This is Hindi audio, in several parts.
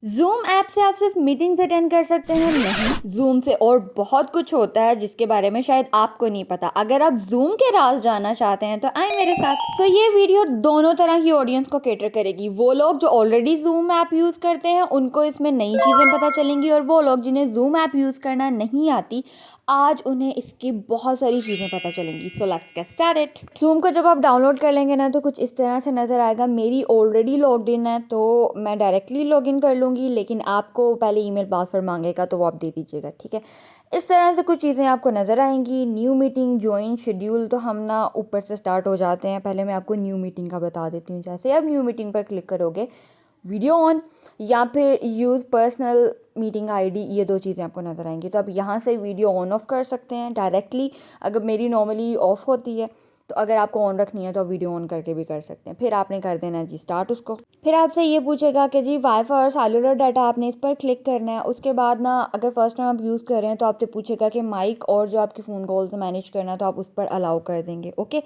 जूम ऐप से आप सिर्फ मीटिंग्स अटेंड कर सकते हैं? नहीं, जूम से और बहुत कुछ होता है जिसके बारे में शायद आपको नहीं पता। अगर आप जूम के राज जानना चाहते हैं तो आए मेरे साथ। ये वीडियो दोनों तरह की ऑडियंस को कैटर करेगी। वो लोग जो ऑलरेडी जूम ऐप यूज करते हैं उनको इसमें नई चीजें पता चलेंगी, और वो लोग जिन्हें जूम ऐप यूज करना नहीं आती आज उन्हें इसकी बहुत सारी चीज़ें पता चलेंगी। So let's get started. Zoom को जब आप डाउनलोड कर लेंगे ना तो कुछ इस तरह से नज़र आएगा। मेरी ऑलरेडी लॉग्ड इन है तो मैं डायरेक्टली लॉग इन कर लूँगी, लेकिन आपको पहले ईमेल पासवर्ड मांगेगा तो वो आप दे दीजिएगा, ठीक है। इस तरह से कुछ चीज़ें आपको नज़र आएंगी। New meeting, join, schedule. तो हम ना ऊपर से स्टार्ट हो जाते हैं। पहले मैं आपको न्यू मीटिंग का बता देती हूँ। जैसे आप न्यू मीटिंग पर क्लिक करोगे, वीडियो ऑन या फिर यूज़ पर्सनल मीटिंग आईडी, ये दो चीज़ें आपको नज़र आएंगी। तो आप यहाँ से वीडियो ऑन ऑफ कर सकते हैं डायरेक्टली। अगर मेरी नॉर्मली ऑफ होती है तो अगर आपको ऑन रखनी है तो आप वीडियो ऑन करके भी कर सकते हैं। फिर आपने कर देना है जी स्टार्ट उसको। फिर आपसे ये पूछेगा कि जी वाईफाई और सेलुलर डाटा, आपने इस पर क्लिक करना है। उसके बाद ना अगर फर्स्ट टाइम आप यूज़ कर रहे हैं तो आपसे पूछेगा कि माइक और जो आपकी फ़ोन कॉल्स मैनेज करना है तो आप उस पर अलाउ कर देंगे। Okay,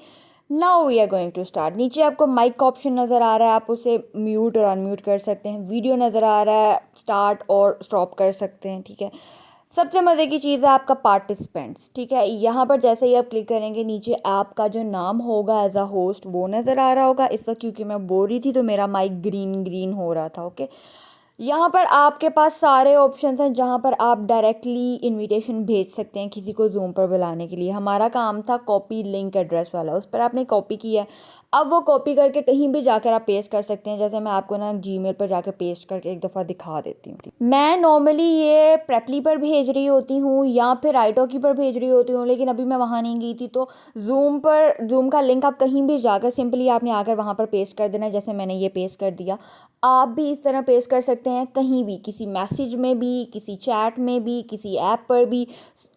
now we are going to start. नीचे आपको माइक का ऑप्शन नज़र आ रहा है, आप उसे म्यूट और अनम्यूट कर सकते हैं। वीडियो नज़र आ रहा है, स्टार्ट और स्टॉप कर सकते हैं, ठीक है। सबसे मज़े की चीज़ है आपका पार्टिसिपेंट्स, ठीक है। यहाँ पर जैसे ही आप क्लिक करेंगे नीचे आपका जो नाम होगा एज अ होस्ट वो नज़र आ रहा होगा। इस वक्त क्योंकि मैं बोल रही थी तो मेरा माइक ग्रीन ग्रीन हो रहा था। ओके, यहाँ पर आपके पास सारे ऑप्शंस हैं जहाँ पर आप डायरेक्टली इनविटेशन भेज सकते हैं किसी को जूम पर बुलाने के लिए। हमारा काम था कॉपी लिंक एड्रेस वाला, उस पर आपने कॉपी किया है। अब वो कॉपी करके कहीं भी जाकर आप पेस्ट कर सकते हैं। जैसे मैं आपको ना जीमेल पर जाकर पेस्ट करके एक दफ़ा दिखा देती हूँ। मैं नॉर्मली ये प्रेपली पर भेज रही होती हूँ या फिर आईटॉकी पर भेज रही होती हूँ, लेकिन अभी मैं वहाँ नहीं गई थी तो जूम का लिंक आप कहीं भी जाकर सिंपली आपने आकर वहाँ पर पेस्ट कर देना। जैसे मैंने ये पेस्ट कर दिया, आप भी इस तरह पेस्ट कर सकते हैं कहीं भी, किसी मैसेज में भी, किसी चैट में भी, किसी ऐप पर भी।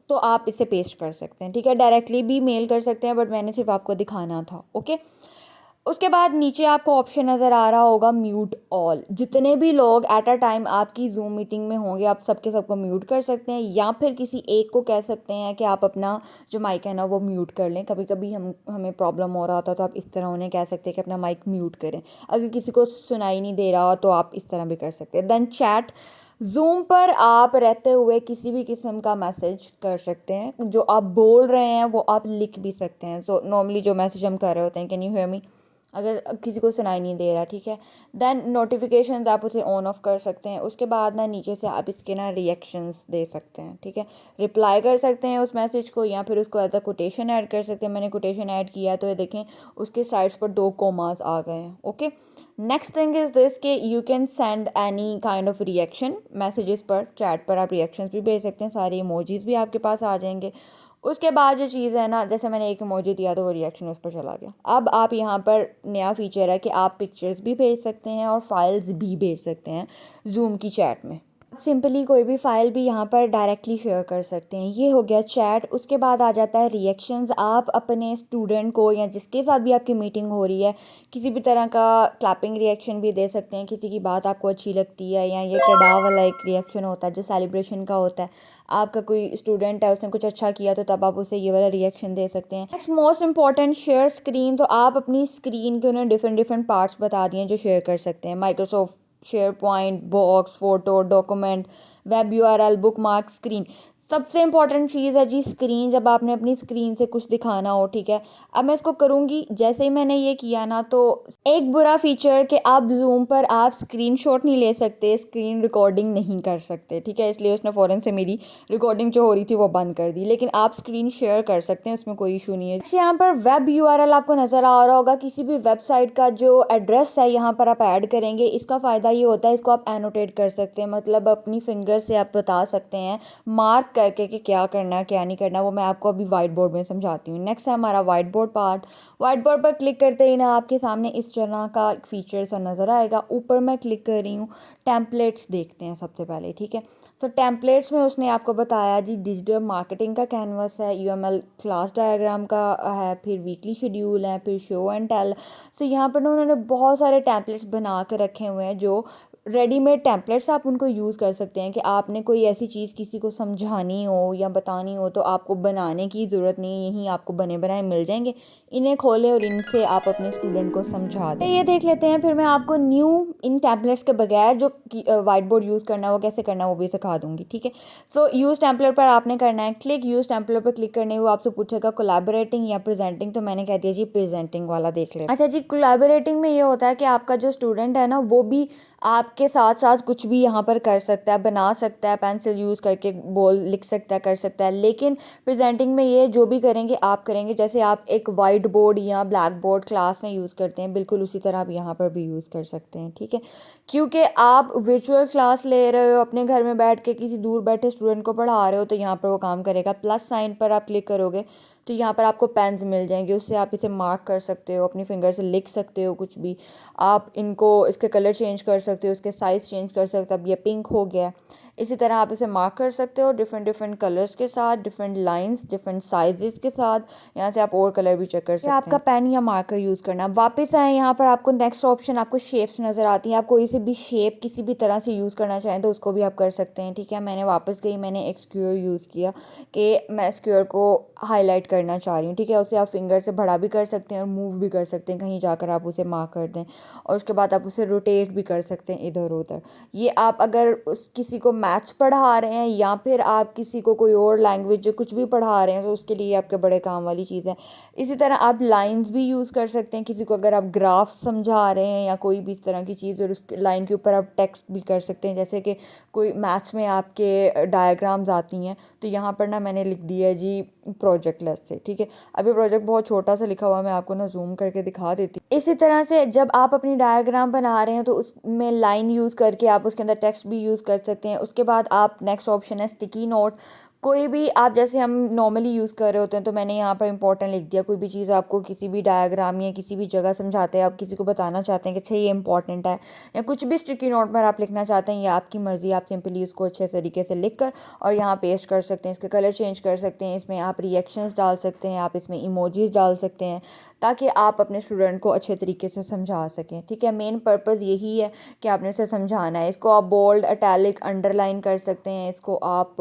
तो आप इसे पेस्ट कर सकते हैं, ठीक है। डायरेक्टली भी मेल कर सकते हैं, बट मैंने सिर्फ आपको दिखाना था। ओके, उसके बाद नीचे आपको ऑप्शन नज़र आ रहा होगा म्यूट ऑल। जितने भी लोग एट अ टाइम आपकी जूम मीटिंग में होंगे आप सबके सबको म्यूट कर सकते हैं, या फिर किसी एक को कह सकते हैं कि आप अपना जो माइक है ना वो म्यूट कर लें। कभी कभी हमें प्रॉब्लम हो रहा होता तो आप इस तरह उन्हें कह सकते हैं कि अपना माइक म्यूट करें। अगर किसी को सुनाई नहीं दे रहा हो तो आप इस तरह भी कर सकते हैं। देन चैट, जूम पर आप रहते हुए किसी भी किस्म का मैसेज कर सकते हैं। जो आप बोल रहे हैं वो आप लिख भी सकते हैं। सो नॉर्मली जो मैसेज हम कर रहे होते हैं, कैन यू हियर मी, अगर किसी को सुनाई नहीं दे रहा, ठीक है। देन नोटिफिकेशंस आप उसे ऑन ऑफ कर सकते हैं। उसके बाद ना नीचे से आप इसके ना रिएक्शंस दे सकते हैं, ठीक है। रिप्लाई कर सकते हैं उस मैसेज को, या फिर उसको एज अ कोटेशन ऐड कर सकते हैं। मैंने कोटेशन ऐड किया तो ये देखें उसके साइड्स पर 2 कोमास आ गए हैं। Okay, next thing is this के you can send any kind of reaction messages पर। चैट पर आप रिएक्शंस भी भेज सकते हैं, सारे इमोजीज भी आपके पास आ जाएंगे। उसके बाद जो चीज़ है ना, जैसे मैंने एक इमोजी दिया तो वो रिएक्शन उस पर चला गया। अब आप यहाँ पर नया फीचर है कि आप पिक्चर्स भी भेज सकते हैं और फाइल्स भी भेज सकते हैं जूम की चैट में। आप सिंपली कोई भी फाइल भी यहाँ पर डायरेक्टली शेयर कर सकते हैं। ये हो गया चैट। उसके बाद आ जाता है रिएक्शंस। आप अपने स्टूडेंट को या जिसके साथ भी आपकी मीटिंग हो रही है किसी भी तरह का क्लैपिंग रिएक्शन भी दे सकते हैं। किसी की बात आपको अच्छी लगती है, या ये टडा वाला एक रिएक्शन होता है जो सेलिब्रेशन का होता है। आपका कोई स्टूडेंट है उसने कुछ अच्छा किया तो तब आप उसे ये वाला रिएक्शन दे सकते हैं। Next most important, share screen. तो आप अपनी स्क्रीन के उन्हें डिफरेंट डिफरेंट पार्ट्स बता दिए जो शेयर कर सकते हैं। Microsoft share point, box, photo, document, web URL, bookmark, screen. सबसे इंपॉर्टेंट चीज़ है जी स्क्रीन, जब आपने अपनी स्क्रीन से कुछ दिखाना हो, ठीक है। अब मैं इसको करूँगी, जैसे ही मैंने ये किया ना तो एक बुरा फीचर कि आप जूम पर आप स्क्रीनशॉट नहीं ले सकते, स्क्रीन रिकॉर्डिंग नहीं कर सकते, ठीक है। इसलिए उसने फ़ौरन से मेरी रिकॉर्डिंग जो हो रही थी वो बंद कर दी, लेकिन आप स्क्रीन शेयर कर सकते हैं, इसमें कोई इशू नहीं है। यहाँ पर वेब यूआरएल आपको नज़र आ रहा होगा। किसी भी वेबसाइट का जो एड्रेस है यहाँ पर आप ऐड करेंगे। इसका फ़ायदा ये होता है, इसको आप एनोटेट कर सकते हैं, मतलब अपनी फिंगर से आप बता सकते हैं मार्क करके कि क्या करना है क्या नहीं करना। वो मैं आपको अभी वाइट बोर्ड में समझाती हूँ। नेक्स्ट है हमारा white board part. White board पर क्लिक करते ही ना आपके सामने इस तरह का फीचर सा नज़र आएगा। ऊपर मैं क्लिक कर रही हूँ, टेम्पलेट्स देखते हैं सबसे पहले, ठीक है। तो टेम्पलेट्स में उसने आपको बताया जी डिजिटल मार्केटिंग का कैनवस है, यूएमएल क्लास डायग्राम का है, फिर वीकली शेड्यूल है, फिर शो एंड टेल। सो यहाँ पर ना उन्होंने बहुत सारे टेम्पलेट्स बना कर रखे हुए हैं जो रेडीमेड टेम्पलेट्स आप उनको यूज़ कर सकते हैं कि आपने कोई ऐसी चीज़ किसी को समझानी हो या बतानी हो तो आपको बनाने की ज़रूरत नहीं, यहीं आपको बने बनाए मिल जाएंगे। इन्हें खोलें और इनसे आप अपने स्टूडेंट को समझा दें। ये देख लेते हैं, फिर मैं आपको न्यू इन टैबलेट्स के बगैर जो वाइट बोर्ड यूज़ करना है वो कैसे करना है वो भी सिखा दूंगी, ठीक है। सो यूज़ टेम्पलेट पर आपने करना है क्लिक। यूज़ टेम्पलेट पर क्लिक करने वो आपसे पूछेगा कोलैबोरेटिंग या प्रेजेंटिंग, तो मैंने कह दिया जी प्रेजेंटिंग वाला देख ले। अच्छा जी, कोलैबोरेटिंग में ये होता है कि आपका जो स्टूडेंट है ना वो भी आपके साथ साथ कुछ भी यहाँ पर कर सकता है, बना सकता है, पेंसिल यूज़ करके बोल लिख सकता है, कर सकता है। लेकिन प्रेजेंटिंग में ये जो भी करेंगे आप करेंगे, जैसे आप एक वाइट बोर्ड या ब्लैक बोर्ड क्लास में यूज़ करते हैं बिल्कुल उसी तरह आप यहाँ पर भी यूज़ कर सकते हैं, ठीक है। क्योंकि आप वर्चुअल क्लास ले रहे हो, अपने घर में बैठ के किसी दूर बैठे स्टूडेंट को पढ़ा रहे हो, तो यहाँ पर वो काम करेगा। प्लस साइन पर आप क्लिक करोगे तो यहाँ पर आपको पेन्स मिल जाएंगे, उससे आप इसे मार्क कर सकते हो, अपनी फिंगर से लिख सकते हो कुछ भी। आप इनको इसके कलर चेंज कर सकते हो, इसके साइज़ चेंज कर सकते हो। अब ये पिंक हो गया, इसी तरह आप इसे मार्क कर सकते हो डिफरेंट डिफरेंट कलर्स के साथ, डिफरेंट लाइंस, डिफरेंट साइजेस के साथ। यहाँ से आप और कलर भी चेक कर सकते हैं। आपका पेन या मार्कर यूज़ करना। वापस आए यहाँ पर आपको नेक्स्ट ऑप्शन, आपको शेप्स नज़र आती हैं। आप कोई से भी शेप किसी भी तरह से यूज़ करना चाहें तो उसको भी आप कर सकते हैं, ठीक है। मैंने वापस गई, मैंने एक स्क्वायर यूज़ किया कि मैं स्क्वायर को हाईलाइट करना चाह रही हूँ, ठीक है। उसे आप फिंगर से बड़ा भी कर सकते हैं और मूव भी कर सकते हैं, कहीं जाकर आप उसे मार्क कर दें। और उसके बाद आप उसे रोटेट भी कर सकते हैं इधर उधर। ये आप अगर किसी को मैथ्स पढ़ा रहे हैं या फिर आप किसी को कोई और लैंग्वेज जो कुछ भी पढ़ा रहे हैं तो उसके लिए आपके बड़े काम वाली चीज़ है। इसी तरह आप लाइंस भी यूज़ कर सकते हैं, किसी को अगर आप ग्राफ समझा रहे हैं या कोई भी इस तरह की चीज़, और उस लाइन के ऊपर आप टेक्स्ट भी कर सकते हैं। जैसे कि कोई मैथ्स में आपके डायग्राम्स आती हैं तो यहाँ पर ना मैंने लिख दिया है जी प्रोजेक्ट लेस से, ठीक है। अभी प्रोजेक्ट बहुत छोटा सा लिखा हुआ है, मैं आपको ना जूम करके दिखा देती हूँ। इसी तरह से जब आप अपनी डायग्राम बना रहे हैं तो उसमें लाइन यूज़ करके आप उसके अंदर टेक्स्ट भी यूज़ कर सकते हैं। उसके बाद आप नेक्स्ट ऑप्शन है स्टिकी नोट। कोई भी आप जैसे हम नॉर्मली यूज़ कर रहे होते हैं तो मैंने यहाँ पर इंपॉर्टेंट लिख दिया। कोई भी चीज़ आपको किसी भी डायग्राम या किसी भी जगह समझाते हैं, आप किसी को बताना चाहते हैं कि अच्छा ये इंपॉर्टेंट है, या कुछ भी स्टिकी नोट पर आप लिखना चाहते हैं, ये आपकी मर्ज़ी। आप सिंपली उसको अच्छे तरीके से लिख कर और यहाँ पेस्ट कर सकते हैं। इसके कलर चेंज कर सकते हैं, इसमें आप रिएक्शंस डाल सकते हैं, आप इसमें इमोजीज डाल सकते हैं ताकि आप अपने स्टूडेंट को अच्छे तरीके से समझा सकें, ठीक है। मेन पर्पज़ यही है कि आपने इसे समझाना है। इसको आप बोल्ड, इटैलिक, अंडरलाइन कर सकते हैं, इसको आप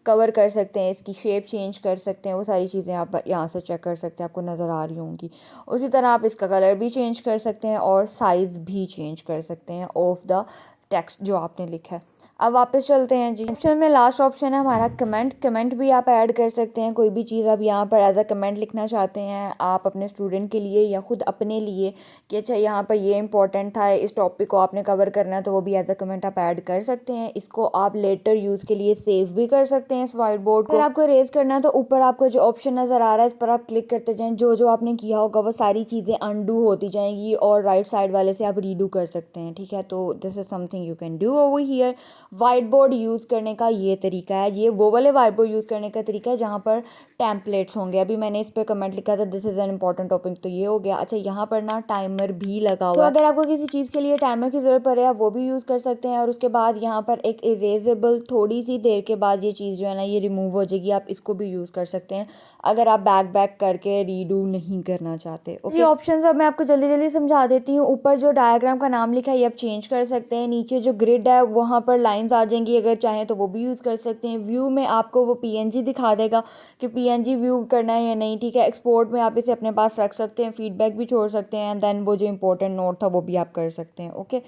कवर कर सकते हैं, इसकी शेप चेंज कर सकते हैं। वो सारी चीज़ें आप यहाँ से चेक कर सकते हैं, आपको नज़र आ रही होंगी। उसी तरह आप इसका कलर भी चेंज कर सकते हैं और साइज़ भी चेंज कर सकते हैं ऑफ द टेक्स्ट जो आपने लिखा है। अब वापस चलते हैं जी। ऑप्शन में लास्ट ऑप्शन है हमारा कमेंट। कमेंट भी आप ऐड कर सकते हैं, कोई भी चीज़ आप यहाँ पर एज अ कमेंट लिखना चाहते हैं आप अपने स्टूडेंट के लिए या ख़ुद अपने लिए कि अच्छा यहाँ पर ये इंपॉर्टेंट था, इस टॉपिक को आपने कवर करना है, तो वो भी एज अ कमेंट आप ऐड कर सकते हैं। इसको आप लेटर यूज़ के लिए सेव भी कर सकते हैं इस वाइट बोर्ड को। अगर आपको रेज करना है तो ऊपर आपको जो ऑप्शन नज़र आ रहा है इस पर आप क्लिक करते जाएँ, जो जो आपने किया होगा वो सारी चीज़ें अनडू होती जाएंगी और राइट साइड वाले से आप रीडू कर सकते हैं, ठीक है। तो this is something you can do over here. White board use करने का ये तरीका है, ये वो वाले वाइट बोर्ड यूज़ करने का तरीका है जहाँ पर टेम्पलेट्स होंगे। अभी मैंने इस पर कमेंट लिखा था this is an important topic, तो ये हो गया। अच्छा, यहाँ पर ना टाइमर भी लगा हुआ है, तो अगर आपको किसी चीज़ के लिए टाइमर की ज़रूरत पड़े आप वो भी यूज़ कर सकते हैं। और उसके बाद यहाँ पर एक इरेजेबल, थोड़ी सी देर के बाद ये चीज़ जो है ना ये रिमूव हो जाएगी, आप इसको भी यूज़ कर सकते हैं अगर आप बैक करके रीडू नहीं करना चाहते। ये ऑप्शन अब मैं आपको जल्दी जल्दी समझा देती हूँ। ऊपर जो डायग्राम का नाम लिखा है ये आप चेंज कर सकते हैं। नीचे जो ग्रिड है वहाँ पर लाइंस आ जाएंगी, अगर चाहें तो वो भी यूज़ कर सकते हैं। व्यू में आपको वो पीएनजी दिखा देगा कि पीएनजी व्यू करना है या नहीं, ठीक है। एक्सपोर्ट में आप इसे अपने पास रख सकते हैं, फीडबैक भी छोड़ सकते हैं, एंड देन वो जो इंपॉर्टेंट नोट था वो भी आप कर सकते हैं। Okay,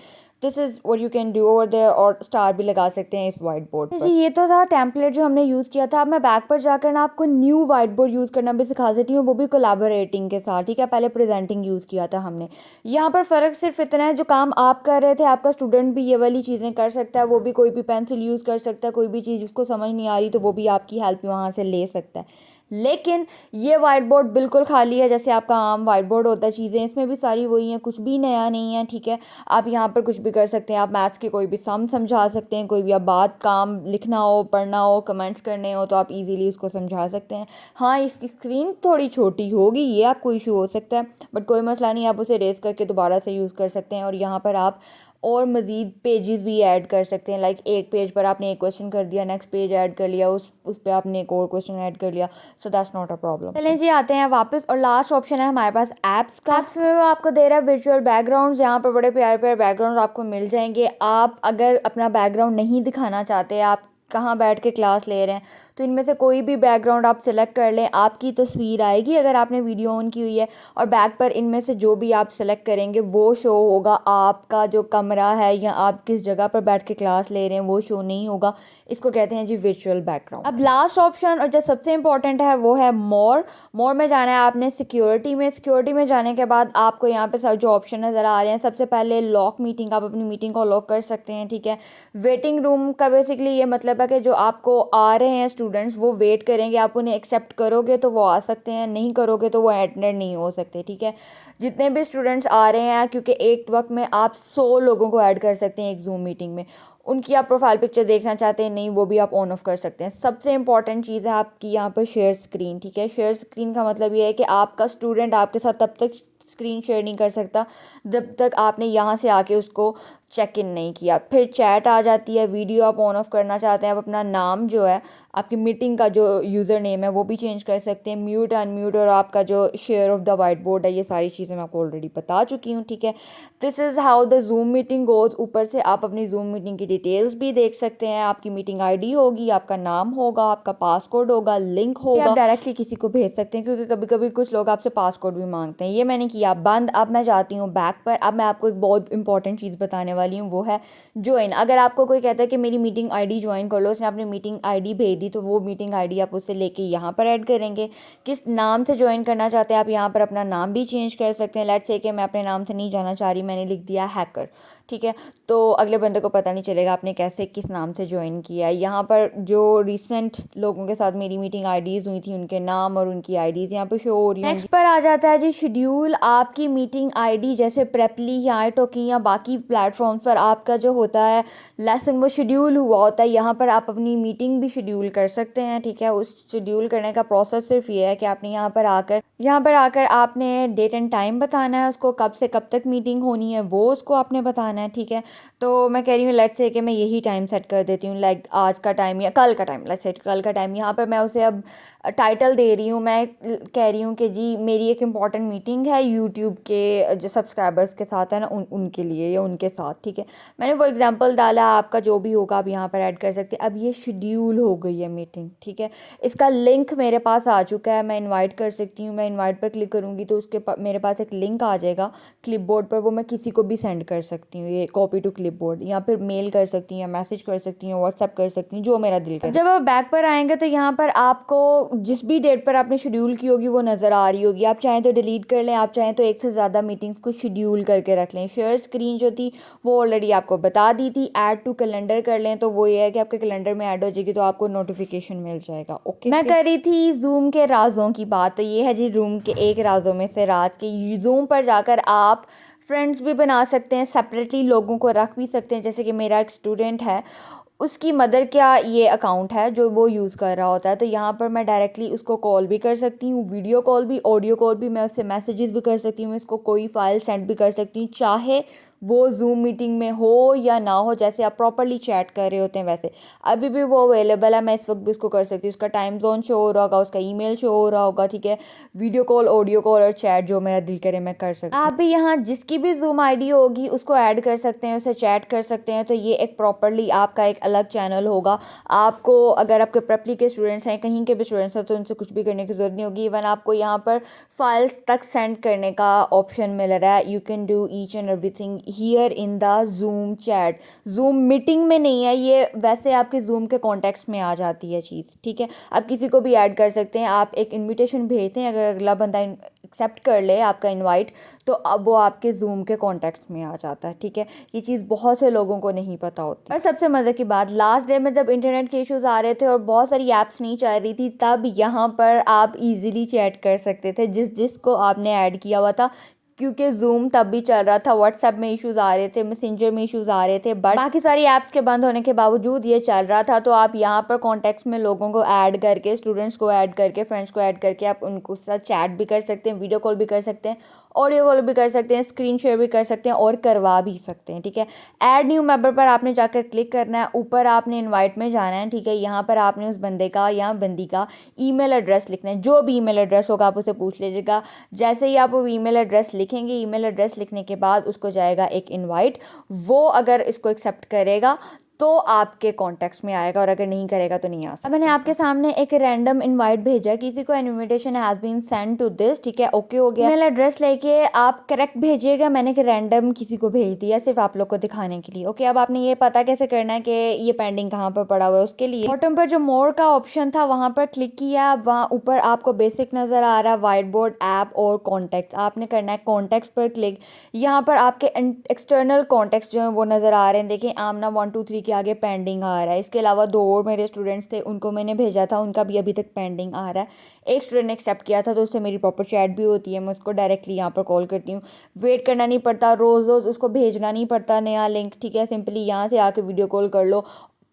this is what you can do over there, और स्टार भी लगा सकते हैं इस वाइट बोर्ड पर। जी, ये तो था टेम्पलेट जो हमने यूज़ किया था। अब मैं बैक पर जाकर ना आपको न्यू वाइट बोर्ड यूज़ करना भी सिखा देती हूँ, वो भी कोलैबोरेटिंग के साथ, ठीक है। पहले प्रेजेंटिंग यूज़ किया था हमने। यहाँ पर फ़र्क सिर्फ इतना है, जो काम आप कर रहे थे आपका स्टूडेंट भी ये वाली चीज़ें कर सकता है। वो भी कोई भी पेंसिल यूज़ कर सकता है, कोई भी चीज़ उसको समझ नहीं आ रही तो वो भी आपकी हेल्प वहाँ से ले सकता है। लेकिन ये वाइट बोर्ड बिल्कुल खाली है, जैसे आपका आम वाइट बोर्ड होता है। चीज़ें इसमें भी सारी वही हैं, कुछ भी नया नहीं है, ठीक है। आप यहाँ पर कुछ भी कर सकते हैं, आप मैथ्स के कोई भी सम समझा सकते हैं, कोई भी आप बात काम लिखना हो, पढ़ना हो, कमेंट्स करने हो तो आप इजीली उसको समझा सकते हैं। हाँ, इसकी स्क्रीन थोड़ी छोटी होगी, ये आपको इशू हो सकता है, बट कोई मसला नहीं, आप उसे रेस करके दोबारा से यूज़ कर सकते हैं। और यहाँ पर आप और मज़ीद पेजेस भी ऐड कर सकते हैं। लाइक एक पेज पर आपने एक क्वेश्चन कर दिया, नेक्स्ट पेज ऐड कर लिया, उस पर आपने एक और क्वेश्चन ऐड कर लिया। So that's not a problem. चलें जी, आते हैं वापस और लास्ट ऑप्शन है हमारे पास ऐप्स का। ऐप्स में वो आपको दे रहा है विजुअल बैकग्राउंड्स। यहाँ पर बड़े प्यारे प्यारे बैकग्राउंड आपको मिल जाएंगे। आप अगर अपना बैकग्राउंड नहीं दिखाना चाहते, आप कहाँ बैठ के क्लास ले रहे हैं, तो इनमें से कोई भी बैकग्राउंड आप सेलेक्ट कर लें, आपकी तस्वीर आएगी अगर आपने वीडियो ऑन की हुई है, और बैक पर इनमें से जो भी आप सेलेक्ट करेंगे वो शो होगा। आपका जो कमरा है या आप किस जगह पर बैठ के क्लास ले रहे हैं वो शो नहीं होगा। इसको कहते हैं जी वर्चुअल बैकग्राउंड। अब लास्ट ऑप्शन और जो सबसे इंपॉर्टेंट है वो है मोर में जाना है आपने सिक्योरिटी में। सिक्योरिटी में जाने के बाद आपको यहाँ पे सब जो ऑप्शन नज़र आ रहे हैं, सबसे पहले लॉक मीटिंग, आप अपनी मीटिंग को लॉक कर सकते हैं, ठीक है। वेटिंग रूम का बेसिकली ये मतलब है कि जो आपको आ रहे हैं स्टूडेंट्स वो वेट करेंगे, आप उन्हें एक्सेप्ट करोगे तो वो आ सकते हैं, नहीं करोगे तो वो अटेंड नहीं हो सकते, ठीक है। जितने भी स्टूडेंट्स आ रहे हैं, क्योंकि एक वक्त में आप 100 लोगों को ऐड कर सकते हैं एक जूम मीटिंग में, उनकी आप प्रोफाइल पिक्चर देखना चाहते हैं नहीं, वो भी आप ऑन ऑफ कर सकते हैं। सबसे इंपॉर्टेंट चीज़ है आपकी यहाँ पर शेयर स्क्रीन, ठीक है। शेयर स्क्रीन का मतलब ये है कि आपका स्टूडेंट आपके साथ तब तक स्क्रीन शेयर नहीं कर सकता जब तक आपने यहाँ से आके उसको चेक इन नहीं किया। फिर चैट आ जाती है, वीडियो आप ऑन ऑफ करना चाहते हैं, आप अपना नाम जो है, आपकी मीटिंग का जो यूज़र नेम है वो भी चेंज कर सकते हैं, म्यूट अनम्यूट, और आपका जो share of the white board है, ये सारी चीज़ें मैं आपको ऑलरेडी बता चुकी हूँ, ठीक है। This is how the zoom meeting goes. ऊपर से आप अपनी जूम मीटिंग की डिटेल्स भी देख सकते हैं। आपकी मीटिंग आईडी होगी, आपका नाम होगा, आपका पासकोड होगा, लिंक होगा, आप डायरेक्टली किसी को भेज सकते हैं, क्योंकि कभी कभी कुछ लोग आपसे पासकोड भी मांगते हैं। ये मैंने किया बंद। अब मैं जाती हूँ बैक पर। अब मैं आपको एक बहुत इंपॉर्टेंट चीज़ बताने वाली हूँ, वो है ज्वाइन। अगर आपको कोई कहता है कि मेरी मीटिंग आईडी ज्वाइन कर लो, उसने अपनी मीटिंग आईडी भेज दी, तो वो मीटिंग आईडी आप उससे लेके यहाँ पर ऐड करेंगे। किस नाम से ज्वाइन करना चाहते हैं, आप यहाँ पर अपना नाम भी चेंज कर सकते हैं। लेट्स से कि मैं अपने नाम से नहीं जाना चाह रही, मैंने लिख दिया हैकर, ठीक है, तो अगले बंदे को पता नहीं चलेगा आपने कैसे किस नाम से ज्वाइन किया है। यहाँ पर जो रिसेंट लोगों के साथ मेरी मीटिंग आईडीज़ हुई थी, उनके नाम और उनकी आईडीज़ यहाँ पे शो हो रही हैं। नेक्स्ट पर आ जाता है जी शेड्यूल। आपकी मीटिंग आईडी जैसे प्रेपली या iTalki या बाकी प्लेटफॉर्म्स पर आपका जो होता है लेसन, वो शेड्यूल हुआ होता है। यहाँ पर आप अपनी मीटिंग भी शेड्यूल कर सकते हैं, ठीक है। उस शेड्यूल करने का प्रोसेस सिर्फ ये है कि आपने यहाँ पर आकर आपने डेट एंड टाइम बताना है उसको, कब से कब तक मीटिंग होनी है वो उसको आपने बताना है, ठीक है। तो मैं कह रही हूँ लेट्स से कि मैं यही टाइम सेट कर देती हूँ, लाइक आज का टाइम या कल का टाइम, लेट्स से कल का टाइम। यहाँ पर मैं उसे अब टाइटल दे रही हूँ, मैं कह रही हूँ कि जी मेरी एक इम्पॉर्टेंट मीटिंग है यूट्यूब के जो सब्सक्राइबर्स के साथ है ना, उनके लिए या उनके साथ, ठीक है। मैंने वो एग्जांपल डाला, आपका जो भी होगा आप यहाँ पर ऐड कर सकते हैं। अब ये शेड्यूल हो गई है मीटिंग, ठीक है। इसका लिंक मेरे पास आ चुका है, मैं इनवाइट कर सकती हूँ। मैं इनवाइट पर क्लिक करूँगी तो मेरे पास एक लिंक आ जाएगा क्लिपबोर्ड पर, वो मैं किसी को भी सेंड कर सकती हूँ, ये कॉपी टू क्लिपबोर्ड। या फिर मेल कर सकती हूँ, मैसेज कर सकती हूँ, व्हाट्सएप कर सकती हूँ, जो मेरा दिल करे। जब आप बैक पर आएंगे तो यहाँ पर आपको जिस भी डेट पर आपने शेड्यूल की होगी वो नज़र आ रही होगी। आप चाहें तो डिलीट कर लें, आप चाहें तो एक से ज़्यादा मीटिंग्स को शेड्यूल करके रख लें। शेयर स्क्रीन जो थी वो ऑलरेडी आपको बता दी थी। ऐड टू कैलेंडर कर लें तो वो ये है कि आपके कैलेंडर में ऐड हो जाएगी, तो आपको नोटिफिकेशन मिल जाएगा। ओके, मैं कर रही थी जूम के राजों की बात, तो ये है जी रूम के एक राजों में से रात के। जूम पर जाकर आप फ्रेंड्स भी बना सकते हैं, सेपरेटली लोगों को रख भी सकते हैं। जैसे कि मेरा एक स्टूडेंट है, उसकी मदर का ये अकाउंट है जो वो यूज़ कर रहा होता है, तो यहाँ पर मैं डायरेक्टली उसको कॉल भी कर सकती हूँ, वीडियो कॉल भी, ऑडियो कॉल भी, मैं उससे मैसेजेस भी कर सकती हूँ, इसको कोई फाइल सेंड भी कर सकती हूँ, चाहे वो जूम मीटिंग में हो या ना हो। जैसे आप प्रॉपर्ली चैट कर रहे होते हैं वैसे अभी भी वो अवेलेबल है, मैं इस वक्त भी उसको कर सकती हूँ। उसका टाइम जोन शो हो रहा होगा, उसका ईमेल शो हो रहा होगा, ठीक है। वीडियो कॉल, ऑडियो कॉल और चैट जो मेरा दिल करे मैं कर सकती हूँ। आप भी यहाँ जिसकी भी जूम आईडी होगी उसको ऐड कर सकते हैं, उसे चैट कर सकते हैं। तो ये एक प्रॉपर्ली आपका एक अलग चैनल होगा। आपको अगर आपके प्रेपली के स्टूडेंट्स हैं, कहीं के भी स्टूडेंट्स हैं, तो उनसे कुछ भी करने की ज़रूरत नहीं होगी। इवन आपको यहाँ पर फाइल्स तक सेंड करने का ऑप्शन मिल रहा है। You can do each and everything here in the zoom chat. Zoom meeting में नहीं है ये, वैसे आपके जूम के कॉन्टेक्स्ट में आ जाती है चीज़, ठीक है। आप किसी को भी ऐड कर सकते हैं, आप एक इन्विटेशन भेजते हैं, अगर अगला बंदा एक्सेप्ट कर ले आपका इनवाइट तो अब वो आपके जूम के कॉन्टेक्स्ट में आ जाता है, ठीक है। ये चीज़ बहुत से लोगों को नहीं पता होती। और सबसे मज़े की बात, लास्ट डे में जब इंटरनेट के इश्यूज़ आ रहे थे और बहुत सारी ऐप्स नहीं चल रही थी, तब यहाँ पर आप इजीली चैट कर सकते थे जिसको आपने ऐड किया हुआ था, क्योंकि जूम तब भी चल रहा था, व्हाट्सएप में इश्यूज़ आ रहे थे, मैसेंजर में इश्यूज़ आ रहे थे, बट बाकी सारी ऐप्स के बंद होने के बावजूद ये चल रहा था। तो आप यहाँ पर कॉन्टेक्ट्स में लोगों को ऐड करके, स्टूडेंट्स को ऐड करके, फ्रेंड्स को ऐड करके आप उनको साथ चैट भी कर सकते हैं, वीडियो कॉल भी कर सकते हैं ऑडियो कॉल भी कर सकते हैं, स्क्रीन शेयर भी कर सकते हैं और करवा भी सकते हैं, ठीक है। ऐड न्यू मेंबर पर आपने जाकर क्लिक करना है, ऊपर आपने इनवाइट में जाना है, ठीक है। यहाँ पर आपने उस बंदे का या बंदी का ईमेल एड्रेस लिखना है, जो भी ईमेल एड्रेस होगा आप उसे पूछ लीजिएगा। जैसे ही आप वो ईमेल एड्रेस लिखेंगे, ईमेल एड्रेस लिखने के बाद उसको जाएगा एक इनवाइट, वो अगर इसको एक्सेप्ट करेगा तो आपके कॉन्टेक्ट्स में आएगा और अगर नहीं करेगा तो नहीं आ सकता। मैंने आपके सामने एक रैंडम इनवाइट भेजा, किसी को invitation has been send to this, ठीक है, ओके हो गया। ईमेल एड्रेस लेके आप करेक्ट भेजिएगा, मैंने एक रैंडम किसी को भेज दिया सिर्फ आप लोग को दिखाने के लिए, ओके। अब आपने ये पता कैसे करना है कि ये पेंडिंग कहाँ पर पड़ा हुआ है, उसके लिए बॉटम पर जो मोर का ऑप्शन था वहाँ पर क्लिक किया। वहाँ ऊपर आपको बेसिक नज़र आ रहा है, व्हाइट बोर्ड, ऐप और कॉन्टैक्ट, आपने करना है कॉन्टैक्ट्स पर क्लिक। यहाँ पर आपके एक्सटर्नल कॉन्टैक्ट्स जो हैं वो नज़र आ रहे हैं, देखिए आमना 1 2 3 के आगे पेंडिंग आ रहा है। इसके अलावा 2 और मेरे स्टूडेंट्स थे, उनको मैंने भेजा था, उनका भी अभी तक पेंडिंग आ रहा है। एक स्टूडेंट ने एक्सेप्ट किया था तो उससे मेरी प्रॉपर चैट भी होती है, मैं उसको डायरेक्टली यहाँ पर कॉल करती हूँ, वेट करना नहीं पड़ता, रोज़ रोज़ उसको भेजना नहीं पड़ता नया लिंक, ठीक है। सिंपली यहाँ से आके वीडियो कॉल कर लो,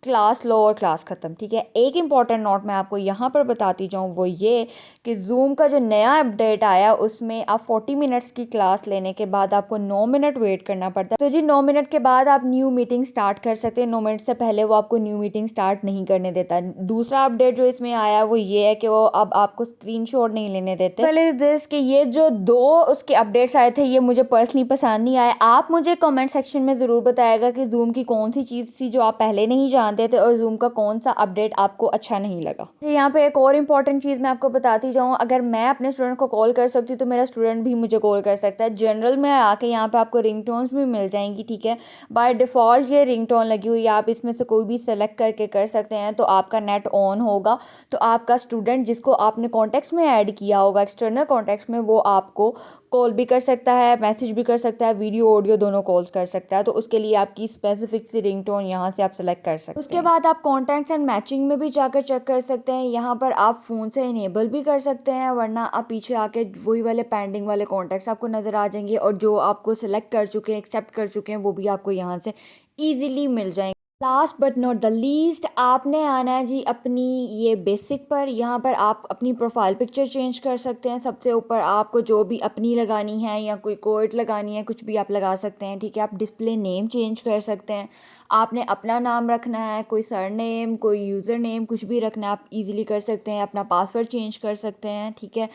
क्लास लो और क्लास ख़त्म, ठीक है। एक इंपॉर्टेंट नोट मैं आपको यहाँ पर बताती जाऊँ, वो ये कि जूम का जो नया अपडेट आया उसमें आप 40 मिनट्स की क्लास लेने के बाद आपको 9 मिनट वेट करना पड़ता है। तो जी 9 मिनट के बाद आप न्यू मीटिंग स्टार्ट कर सकते हैं, 9 मिनट से पहले वो आपको न्यू मीटिंग स्टार्ट नहीं करने देता। दूसरा अपडेट जो इसमें आया वो ये है कि वो अब आपको स्क्रीनशॉट नहीं लेने देते। पहले दिस कि ये जो 2 उसके अपडेट्स आए थे ये मुझे पर्सनली पसंद नहीं आए। आप मुझे कमेंट सेक्शन में ज़रूर बताएगा कि जूम की कौन सी चीज़ थी जो आप पहले नहीं जानते थे और जूम का कौन सा अपडेट आपको अच्छा नहीं लगा। यहाँ पे एक और इम्पॉर्टेंट चीज़ मैं आपको बताती जाऊँ, अगर मैं अपने स्टूडेंट को कॉल कर सकती हूँ तो मेरा स्टूडेंट भी मुझे कॉल कर सकता है। जनरल में आके यहाँ पे आपको रिंगटोन्स भी मिल जाएंगी, ठीक है। बाय डिफ़ॉल्ट ये रिंगटोन लगी हुई है, आप इसमें से कोई भी सेलेक्ट करके कर सकते हैं। तो आपका नेट ऑन होगा तो आपका स्टूडेंट जिसको आपने कॉन्टैक्ट्स में ऐड किया होगा एक्सटर्नल कॉन्टैक्ट्स में, वो आपको कॉल भी कर सकता है, मैसेज भी कर सकता है, वीडियो ऑडियो दोनों कॉल्स कर सकता है। तो उसके लिए आपकी स्पेसिफिक सी रिंगटोन यहाँ से आप सेलेक्ट कर सकते हैं। उसके बाद आप कॉन्टैक्ट्स एंड मैचिंग में भी जाकर चेक कर सकते हैं। यहाँ पर आप फ़ोन से इनेबल भी कर सकते हैं, वरना आप पीछे आके वही वाले पेंडिंग वाले कॉन्टैक्ट्स आपको नज़र आ जाएंगे और जो आपको सेलेक्ट कर चुके हैं, एक्सेप्ट कर चुके हैं, वो भी आपको यहाँ से ईजिली मिल जाएंगे। Last but not the least आपने आना है जी अपनी ये बेसिक पर। यहाँ पर आप अपनी प्रोफाइल पिक्चर चेंज कर सकते हैं। सबसे ऊपर आपको जो भी अपनी लगानी है या कोई कोट लगानी है, कुछ भी आप लगा सकते हैं, ठीक है। आप डिस्प्ले नेम चेंज कर सकते हैं, आपने अपना नाम रखना है, कोई सर नेम, कोई यूज़र नेम, कुछ भी रखना है आप इजीली कर सकते हैं। अपना पासवर्ड चेंज कर सकते हैं, ठीक है।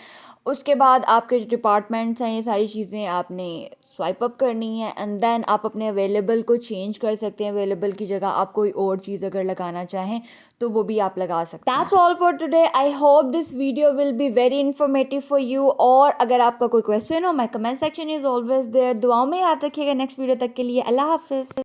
उसके बाद आपके जो डिपार्टमेंट्स हैं ये सारी चीज़ें आपने स्वाइप अप करनी है एंड देन आप अपने अवेलेबल को चेंज कर सकते हैं। अवेलेबल की जगह आप कोई और चीज़ अगर लगाना चाहें तो वो भी आप लगा सकते हैं। That's all for today. I hope this video will be very informative for you. और अगर आपका कोई क्वेश्चन हो, my comment section is always there. दुआओं में याद रखिएगा। नेक्स्ट वीडियो तक के लिए अल्लाह हाफिज़।